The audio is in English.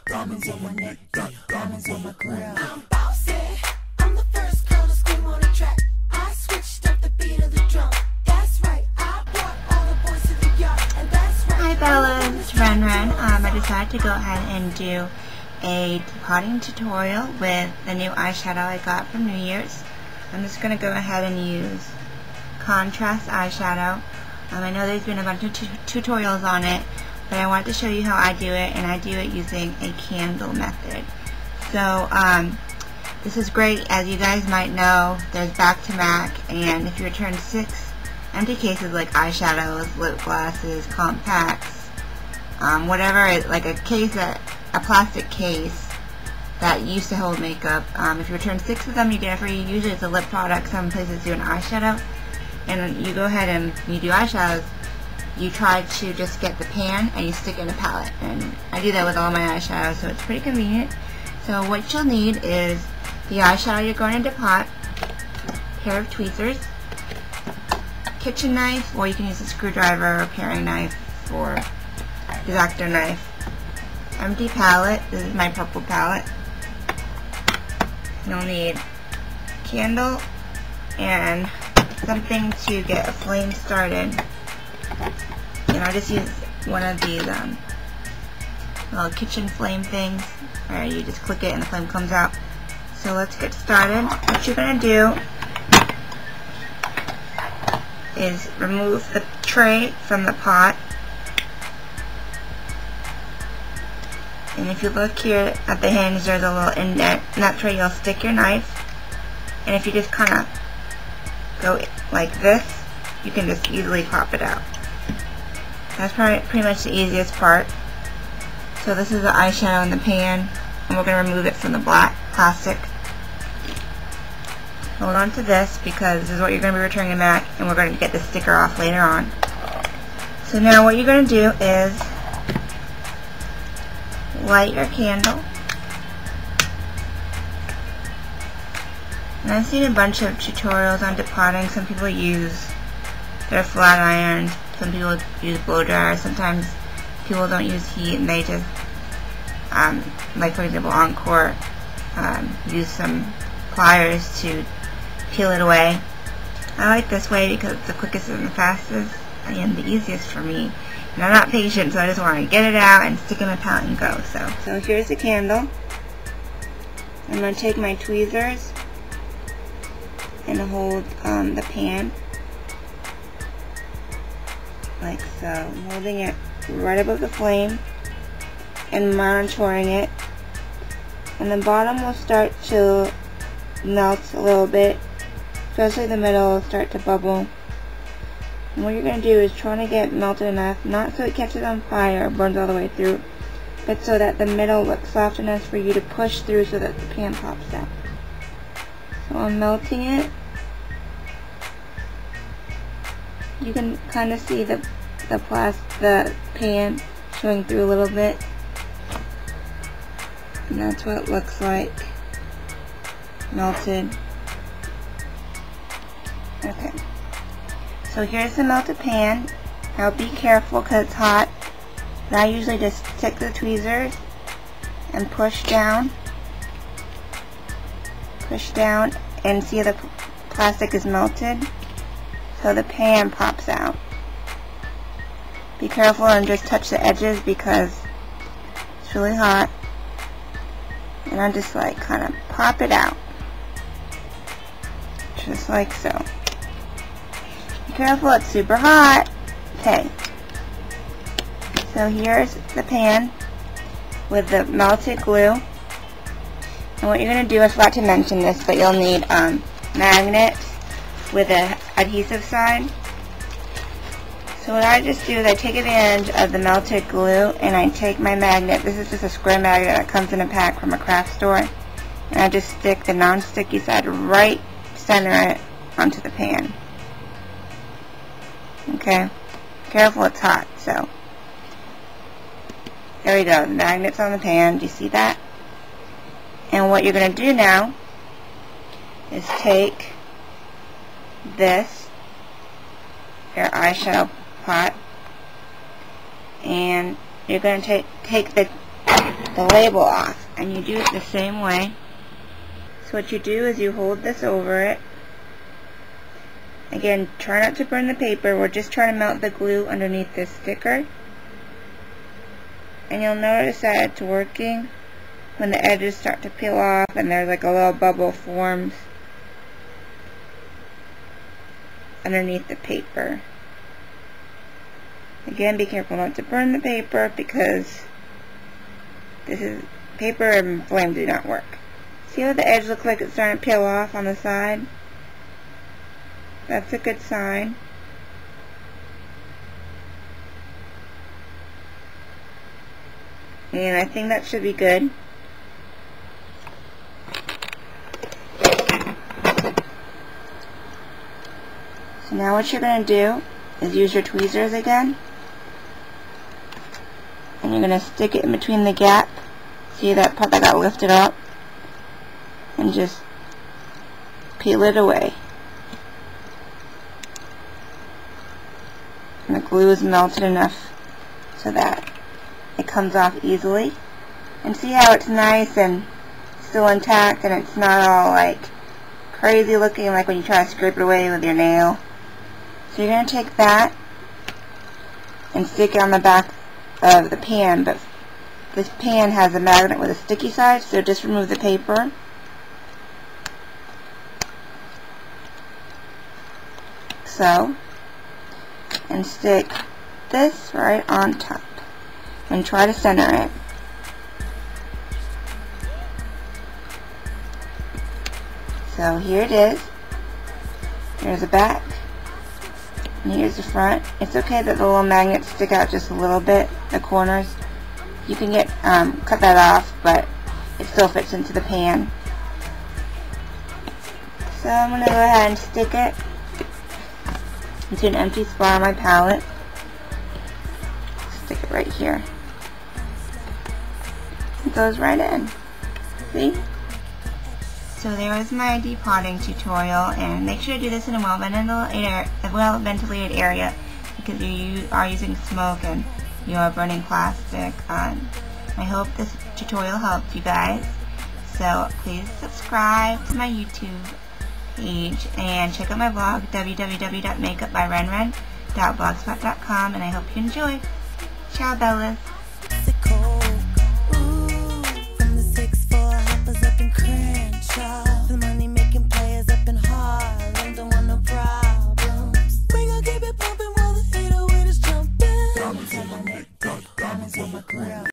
Diamonds on my neck, got diamonds on my crown. I'm bossy. I'm the first girl to scream on the track. I switched up the beat of the drum. That's right. I brought all the boys to the yard, and that's right. Hi Bella, it's Ren. I decided to go ahead and do a potting tutorial with the new eyeshadow I got from New Year's. I'm just going to go ahead and use contrast eyeshadow. I know there's been a bunch of tutorials on it, but I wanted to show you how I do it, and I do it using a candle method. So this is great. As you guys might know, there's back to M.A.C, and if you return 6 empty cases like eyeshadows, lip glosses, compacts, whatever, like a plastic case that used to hold makeup, if you return 6 of them, you get it free. Usually it's a lip product. Some places do an eyeshadow, and you go ahead and you do eyeshadows. You try to just get the pan and you stick it in the palette, and I do that with all my eyeshadows, so it's pretty convenient. So what you'll need is the eyeshadow you're going into pot, a pair of tweezers, kitchen knife, or you can use a screwdriver or paring knife or X-Acto knife, empty palette. This is my purple palette. You'll need candle and something to get a flame started. And I just use one of these little kitchen flame things where you just click it and the flame comes out. So let's get started. What you're going to do is remove the tray from the pot. And if you look here at the hinge, there's a little indent. In that tray you'll stick your knife. And if you just kind of go like this, you can just easily pop it out. That's pretty much the easiest part. So this is the eyeshadow in the pan, and we're going to remove it from the black plastic. Hold on to this because this is what you're going to be returning to M.A.C, and we're going to get the sticker off later on. So now what you're going to do is light your candle. And I've seen a bunch of tutorials on depotting. Some people use their flat irons. Some people use blow dryers. Sometimes people don't use heat and they just, like for example Encore, use some pliers to peel it away. I like this way because it's the quickest and the fastest and the easiest for me. And I'm not patient, so I just want to get it out and stick it in my palette and go. So here's the candle. I'm going to take my tweezers and hold the pan. Like so. I'm holding it right above the flame and monitoring it, and the bottom will start to melt a little bit, especially the middle will start to bubble. And what you're going to do is try to get melted enough, not so it catches on fire or burns all the way through, but so that the middle looks soft enough for you to push through so that the pan pops out. So I'm melting it. You can kind of see the pan showing through a little bit, and that's what it looks like, melted. Okay, so here's the melted pan. Now be careful because it's hot. And I usually just take the tweezers and push down, and see the plastic is melted. So the pan pops out. Be careful and just touch the edges because it's really hot. And I just like kind of pop it out. Just like so. Be careful, it's super hot. Okay. So here's the pan with the melted glue. And what you're going to do, I forgot to mention this, but you'll need magnets with an adhesive side. So what I just do is I take advantage of the melted glue and I take my magnet. This is just a square magnet that comes in a pack from a craft store, and I just stick the non-sticky side right center it onto the pan. Okay, careful, it's hot. So there we go, the magnet's on the pan. Do you see that? And what you're going to do now is take this, your eyeshadow pot, and you're going to take the the label off. And you do it the same way. So what you do is you hold this over it. Again, try not to burn the paper. We're just trying to melt the glue underneath this sticker. And you'll notice that it's working when the edges start to peel off and there's like a little bubble forms underneath the paper. Again, be careful not to burn the paper because this is paper and flame do not work. See how the edge looks like it's starting to peel off on the side? That's a good sign. And I think that should be good. So now what you're going to do is use your tweezers again. And you're going to stick it in between the gap. See that part that got lifted up? And just peel it away. And the glue is melted enough so that it comes off easily. And see how it's nice and still intact and it's not all like crazy looking like when you try to scrape it away with your nail. So you're going to take that and stick it on the back of the pan, but this pan has a magnet with a sticky side, so just remove the paper. So, and stick this right on top and try to center it. So here it is. Here's the back and here's the front. It's okay that the little magnets stick out just a little bit, the corners. You can get cut that off, but it still fits into the pan. So I'm going to go ahead and stick it into an empty spot on my palette. Stick it right here. It goes right in. See? So there is my depotting tutorial, and make sure to do this in a well-ventilated area because you are using smoke and you are burning plastic. I hope this tutorial helped you guys. So please subscribe to my YouTube page and check out my blog www.makeupbyrenren.blogspot.com, and I hope you enjoyed. Ciao, Bellas.